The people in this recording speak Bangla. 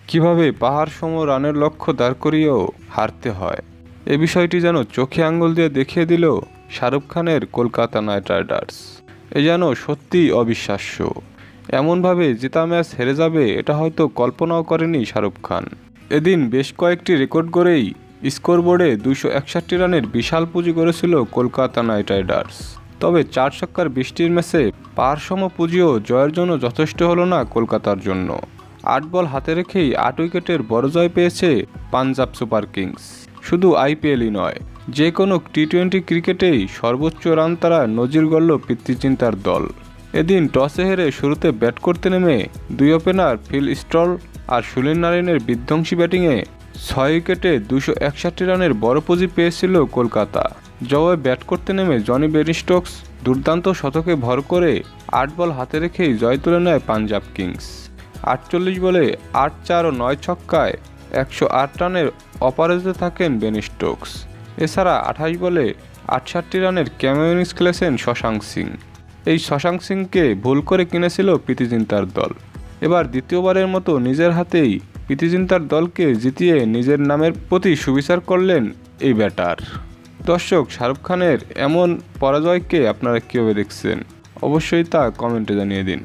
কিভাবে পাহাড়সম রানের লক্ষ্য দাঁড় করিয়েও হারতে হয়, এ বিষয়টি যেন চোখে আঙ্গুল দিয়ে দেখিয়ে দিল শাহরুখ খানের কলকাতা নাইট রাইডার্স। এ যেন সত্যিই অবিশ্বাস্য। এমনভাবে জেতা ম্যাচ হেরে যাবে এটা হয়তো কল্পনাও করেনি শাহরুখ খান। এদিন বেশ কয়েকটি রেকর্ড গড়েই স্কোরবোর্ডে 261 রানের বিশাল পুঁজি করেছিল কলকাতা নাইট রাইডার্স। তবে 4 ছক্কার বৃষ্টির ম্যাচে পাহাড়সম পুঁজিও জয়ের জন্য যথেষ্ট হলো না কলকাতার জন্য। 8 বল হাতে রেখেই 8 উইকেটের বড় জয় পেয়েছে পাঞ্জাব সুপার কিংস। শুধু আইপিএলই নয়, যে কোনো টি-20 ক্রিকেটেই সর্বোচ্চ রান তারা নজির গড়ল পিতৃচিন্তার দল। এদিন টসে হেরে শুরুতে ব্যাট করতে নেমে 2 ওপেনার ফিল স্ট্রল আর সুনীল নারিনের বিধ্বংসী ব্যাটিংয়ে 6 উইকেটে 261 রানের বড় পুঁজি পেয়েছিল কলকাতা। জবাবে ব্যাট করতে নেমে জনি বেন স্টোকস দুর্দান্ত শতকে ভর করে 8 বল হাতে রেখেই জয় তুলে নেয় পাঞ্জাব কিংস। 48 বলে 8, 4 ও 9 ছক্কায় 108 রানের অপরাজিত থাকেন বেন স্টোকস। এছাড়া 28 বলে 68 রানের ক্যামিও ইনিংস খেলেছেন শশাঙ্ক সিং। এই শশাঙ্ক সিংকে ভুল করে কিনেছিল পিতৃচিন্তার দল। এবার দ্বিতীয়বারের মতো নিজের হাতেই পিতৃচিন্তার দলকে জিতিয়ে নিজের নামের প্রতি সুবিচার করলেন এই ব্যাটার। দর্শক, শাহরুখ খানের এমন পরাজয়কে আপনারা কীভাবে দেখছেন অবশ্যই তা কমেন্টে জানিয়ে দিন।